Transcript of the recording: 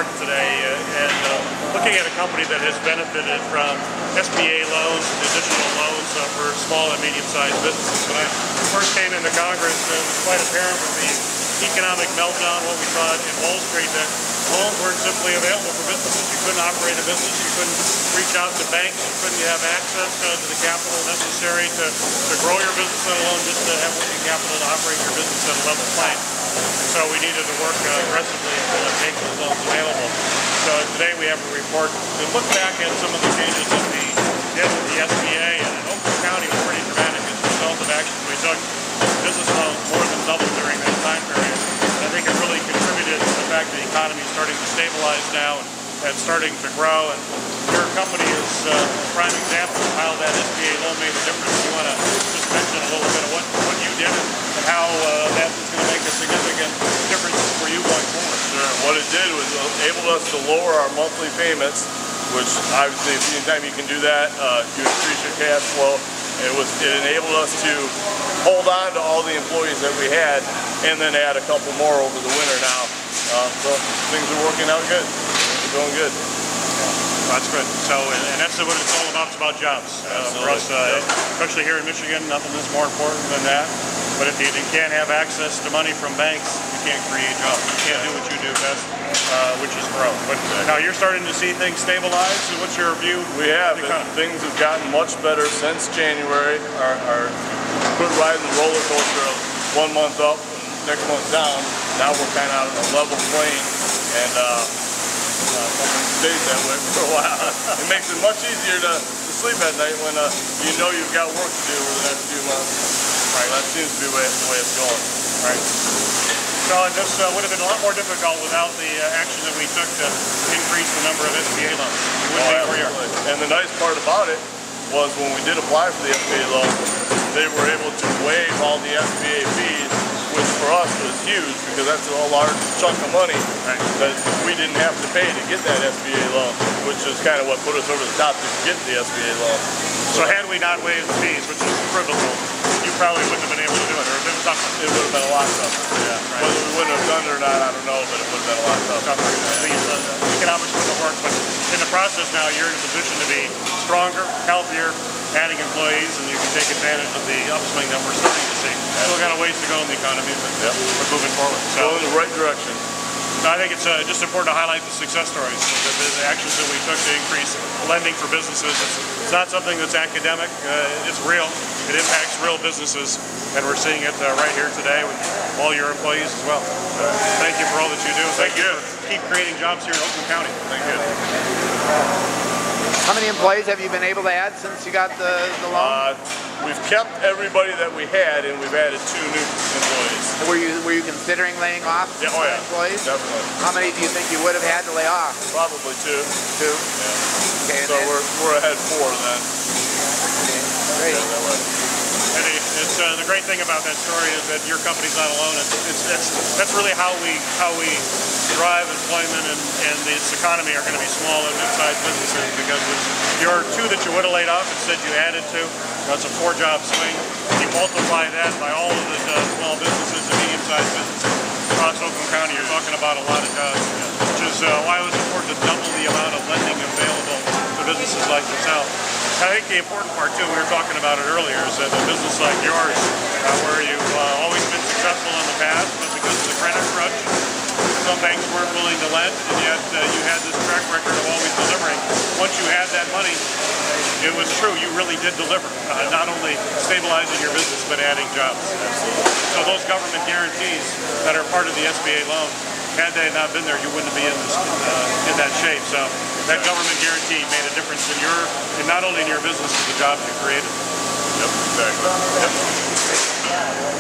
market today and looking at a company that has benefited from SBA loans and additional loans for small and medium-sized businesses. When I first came into Congress, it was quite apparent with the economic meltdown, what we saw in Wall Street, that loans weren't simply available for businesses. You couldn't operate a business, you couldn't reach out to banks, you couldn't have access to the capital necessary to grow your business, let alone just to have working capital to operate your business at a level playing. So we needed to work aggressively to make those loans available. So today we have a report to look back at some of the changes that we did with the SBA, and in Oakland County was pretty dramatic as a result of actions we took. Business loans more than doubled during that time period. And I think it really contributed to the fact that the economy is starting to stabilize now and starting to grow. And your company is a prime example of how that SBA loan made a difference. You want to just mention a little bit of what you did and how that is going to make a significant difference for you going forward. Sure. What it did was enabled us to lower our monthly payments, which obviously anytime you can do that, you increase your cash flow. It enabled us to hold on to all the employees that we had and then add a couple more over the winter now. So things are working out good. We're doing good. That's good. So, and that's what it's all about. It's about jobs. For us, especially here in Michigan, nothing is more important than that. But if you can't have access to money from banks, you can't create jobs. You can't do what you do best, which is grow. But now you're starting to see things stabilize. So what's your view? We have. Things have gotten much better since January. Our quit riding the roller coaster of 1 month up, next month down. Now we're kind of on a level plane, and stays that way for a while. It makes it much easier to sleep at night when you know you've got work to do over the next few months. Right. That seems to be the way it's going. Right. So this would have been a lot more difficult without the action that we took to increase the number of SBA loans. And the nice part about it was when we did apply for the SBA loan, they were able to waive all the SBA fees, which for us was huge because that's a large chunk of money that we didn't have to pay to get that SBA loan, which is kind of what put us over the top to get the SBA loan. So had we not waived the fees, which is pivotal, you probably wouldn't have been able to do it, or it would have been tougher. It would have been a lot tougher. Yeah. Right. Whether we wouldn't have done it or not, I don't know, but it would have been a lot tougher. The economics wouldn't have worked, but in the process now, you're in a position to be stronger, healthier, adding employees, and you can take advantage of the upswing that we're starting to see. Still got a ways to go in the economy, but we're moving forward. So in the right direction. I think it's just important to highlight the success stories, the actions that we took to increase lending for businesses. It's not something that's academic. It's real. It impacts real businesses, and we're seeing it right here today with all your employees as well. So thank you for all that you do. Thank you for keep creating jobs here in Oakland County. Thank you. How many employees have you been able to add since you got the loan? We've kept everybody that we had, and we've added 2 new employees. Were you considering laying off employees? Definitely. How many do you think you would have had to lay off? Probably 2. 2? Yeah. Okay. So we're ahead 4 then. Okay. Great. Yeah, that way. It's the great thing about that story is that your company's not alone. That's really how we drive employment and this economy are going to be small and mid-sized businesses, because your 2 that you would have laid off, instead you added 2. That's a 4-job swing. You multiply that by all of the small businesses and medium-sized businesses across Oakland County, you're talking about a lot of jobs, which is why it was important to double the amount of lending available to businesses like yourself. I think the important part, too, we were talking about it earlier, is that a business like yours, where you've always been successful in the past, but because of the credit crunch, some banks weren't willing to lend, and yet you had this track record of always delivering. Once you had that money, it was true, you really did deliver, not only stabilizing your business, but adding jobs. So those government guarantees that are part of the SBA loan, had they not been there, you wouldn't be in that shape. So that government guarantee made a difference in not only in your business, but the jobs you created. Yep, exactly. Yep.